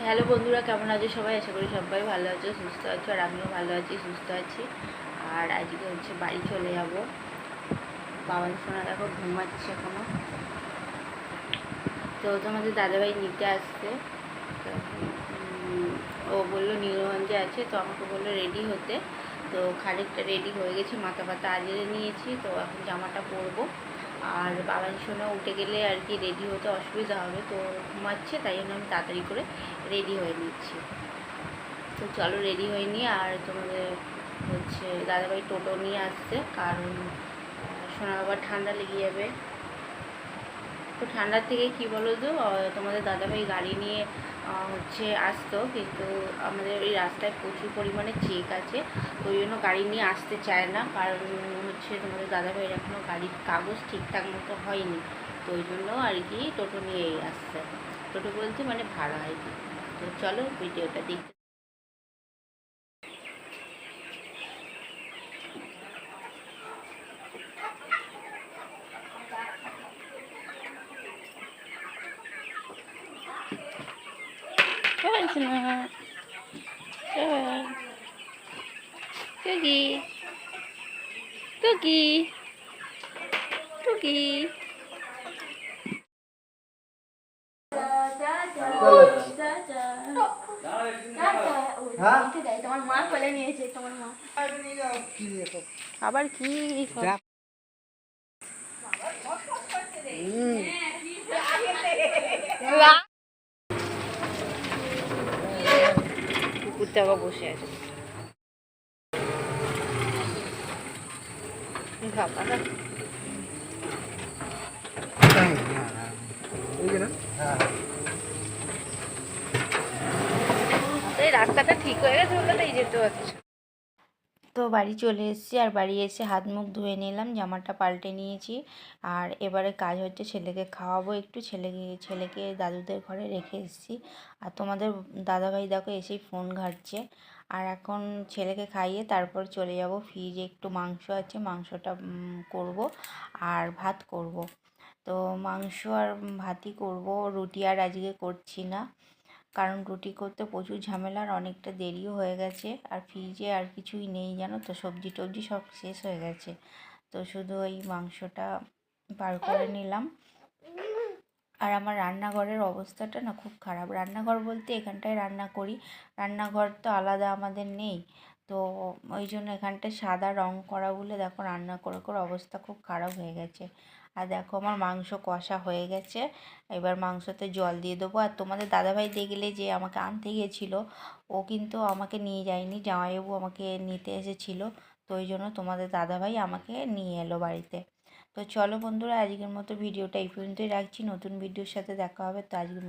Hello বন্ধুরা, কেমন আছো সবাই? আশা করি সবাই ভালো আছো, সুস্থ আছো। আর আমিও ভালো আছি, সুস্থ আছি। আর আজকে বাড়ি চলে যাব। বাবার সোনা দেখো ঘুমাচ্ছে এখনো। তো তোমাদের দাদাভাই নিতে আসছে। তো ও বললো নীলগঞ্জে আছে, তো আমাকে বললো রেডি হতে। তো খানিকটা রেডি হয়ে গেছি, মাথা পাতা আজরে নিয়েছি। তো এখন জামাটা পরবো। আর বাবার সোনা উঠে গেলে আর কি রেডি হতে অসুবিধা হবে, তো ঘুমাচ্ছে, তাই জন্য আমি তাড়াতাড়ি করে রেডি হয়ে নিচ্ছি। তো চলো রেডি হয়ে নিই। আর তোমাদের দাদাভাই টোটো নিয়ে আসছে, কারণ সোনার বাবার ঠান্ডা লেগে যাবে। তো ঠান্ডার থেকে কি বলো তো, তোমাদের দাদাভাই গাড়ি নিয়ে আসতো, কিন্তু আমাদের এই রাস্তায় প্রচুর পরিমাণে চেক আছে, তো ওই জন্য গাড়ি নিয়ে আসতে চায় না। কারণ তোমাদের দাদাভাইয়ের এখনও গাড়ির কাগজ ঠিকঠাক মতো হয়নি, তো ওই জন্য আর কি টোটো নিয়েই আসছে। টোটো বলতে মানে ভাড়া আর কি। তো চলো ভিডিওটা দেখতে। Sana. Seven. Cookie. Cookie. Cookie. তোমার মা কোলে নিয়েছে, তোমার মা আবার কি কুকুরটা আবার বসে আছে। এই রাস্তাটা ঠিক হয়ে গেছে বলে তাই যেতে পারছি। তো বাড়ি চলে এসেছি, আর বাড়ি এসে হাত মুখ ধুয়ে নিলাম, জামাটা পাল্টে নিয়েছি। আর এবারে কাজ হচ্ছে ছেলেকে খাওয়াবো একটু। ছেলেকে দাদুদের ঘরে রেখে এসেছি। আর তোমাদের দাদাভাই দেখো এসেই ফোন ঘাঁটছে। আর এখন ছেলেকে খাইয়ে তারপর চলে যাব। ফ্রিজে একটু মাংস আছে, মাংসটা করব আর ভাত করব। তো মাংস আর ভাতই করব, রুটি আর আজকে করছি না, কারণ রুটি করতে প্রচুর ঝামেলা আর অনেকটা দেরিও হয়ে গেছে। আর ফ্রিজে আর কিছুই নেই জানো তো, সবজি টবজি সব শেষ হয়ে গেছে। তো শুধু ওই মাংসটা বার করে নিলাম। আর আমার রান্নাঘরের অবস্থাটা না খুব খারাপ। রান্নাঘর বলতে এখানটায় রান্না করি, রান্নাঘর তো আলাদা আমাদের নেই। তো ওই জন্য এখানটায় সাদা রং করা বলে দেখো রান্না করে করে অবস্থা খুব খারাপ হয়ে গেছে। আর দেখো আমার মাংস কষা হয়ে গেছে, এবার মাংসতে জল দিয়ে দেবো। আর তোমাদের দাদাভাই দেখলে যে আমাকে আনতে গিয়েছিলো, ও কিন্তু আমাকে নিয়ে যায়নি, জামাইবাবু আমাকে নিতে এসেছিলো। তো ওই জন্য তোমাদের দাদাভাই আমাকে নিয়ে এলো বাড়িতে। তো চলো বন্ধুরা, আজকের মতো ভিডিওটা এই পর্যন্তই রাখছি। নতুন ভিডিওর সাথে দেখা হবে। তো আজকের